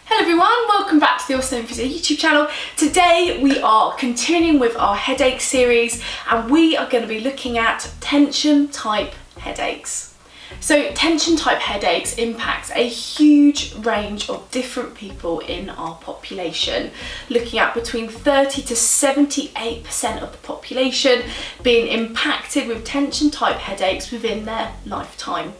Hello everyone, welcome back to the Awesome Physio YouTube channel. Today we are continuing with our headache series and we are going to be looking at tension type headaches. So tension type headaches impacts a huge range of different people in our population, looking at between 30 to 78% of the population being impacted with tension type headaches within their lifetime.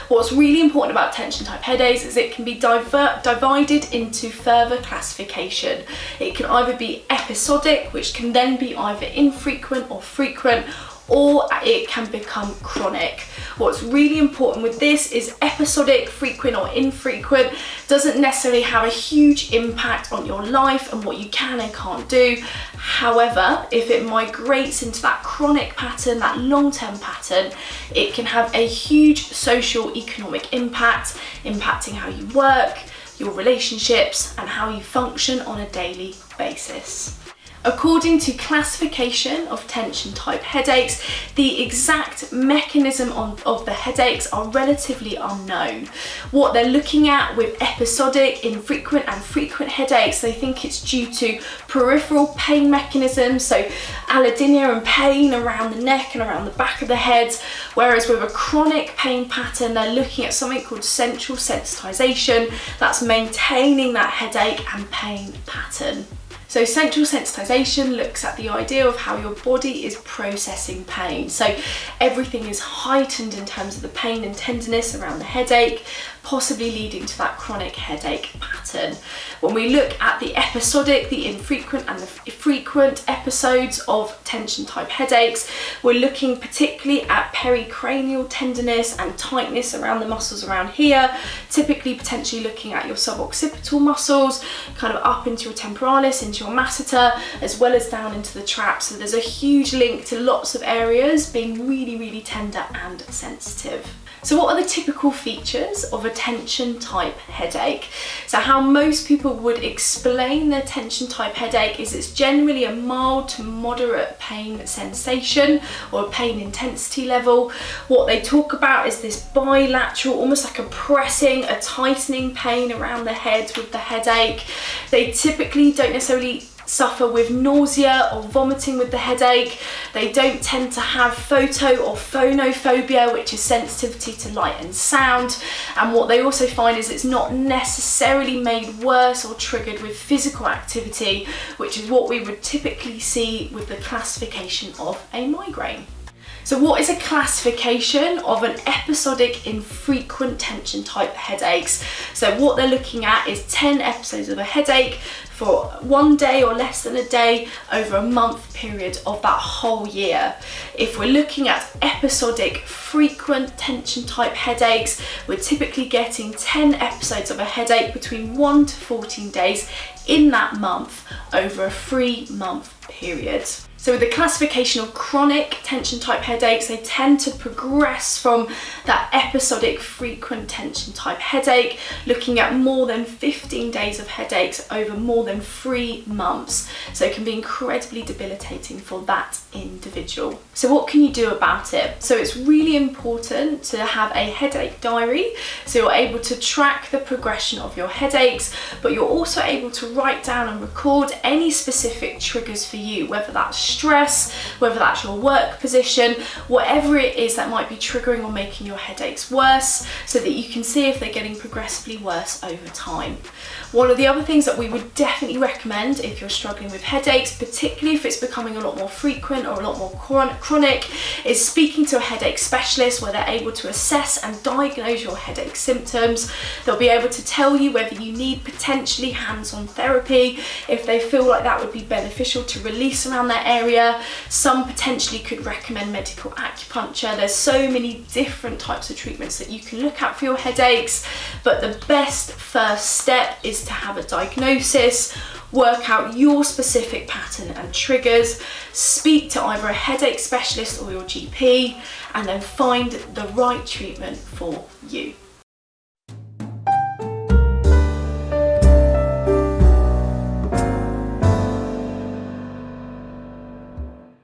What's really important about tension type headaches is it can be divided into further classification. It can either be episodic, which can then be either infrequent or frequent, or it can become chronic. What's really important with this is episodic, frequent or infrequent doesn't necessarily have a huge impact on your life and what you can and can't do. However, if it migrates into that chronic pattern, that long-term pattern, it can have a huge social economic impact, impacting how you work, your relationships and how you function on a daily basis. According to classification of tension type headaches, the exact mechanism of the headaches are relatively unknown. What they're looking at with episodic, infrequent and frequent headaches, they think it's due to peripheral pain mechanisms, so allodynia and pain around the neck and around the back of the head, whereas with a chronic pain pattern, they're looking at something called central sensitization, that's maintaining that headache and pain pattern. So central sensitization looks at the idea of how your body is processing pain. So everything is heightened in terms of the pain and tenderness around the headache, possibly leading to that chronic headache pattern. When we look at the episodic, the infrequent and the frequent episodes of tension type headaches, we're looking particularly at pericranial tenderness and tightness around the muscles around here, typically potentially looking at your suboccipital muscles, kind of up into your temporalis, into your masseter, as well as down into the trap. So there's a huge link to lots of areas being really, really tender and sensitive. So what are the typical features of a tension type headache? So how most people would explain their tension type headache is it's generally a mild to moderate pain sensation or pain intensity level. What they talk about is this bilateral, almost like a pressing, a tightening pain around the head with the headache. They typically don't necessarily suffer with nausea or vomiting with the headache. They don't tend to have photo or phonophobia, which is sensitivity to light and sound. And what they also find is it's not necessarily made worse or triggered with physical activity, which is what we would typically see with the classification of a migraine. So what is a classification of an episodic infrequent tension type headaches? So what they're looking at is 10 episodes of a headache for 1 day or less than a day over a month period of that whole year. If we're looking at episodic frequent tension type headaches, we're typically getting 10 episodes of a headache between 1 to 14 days in that month over a 3-month period. So with the classification of chronic tension type headaches, they tend to progress from that episodic frequent tension type headache, looking at more than 15 days of headaches over more than 3 months. So it can be incredibly debilitating for that individual. So what can you do about it? So it's really important to have a headache diary, so you're able to track the progression of your headaches, but you're also able to write down and record any specific triggers for you, whether that's stress, whether that's your work position, whatever it is that might be triggering or making your headaches worse, so that you can see if they're getting progressively worse over time. One of the other things that we would definitely recommend if you're struggling with headaches, particularly if it's becoming a lot more frequent or a lot more chronic, is speaking to a headache specialist where they're able to assess and diagnose your headache symptoms. They'll be able to tell you whether you need potentially hands-on therapy, if they feel like that would be beneficial to release around that area. Some potentially could recommend medical acupuncture. There's so many different types of treatments that you can look at for your headaches, but the best first step is to have a diagnosis, work out your specific pattern and triggers, speak to either a headache specialist or your GP, and then find the right treatment for you.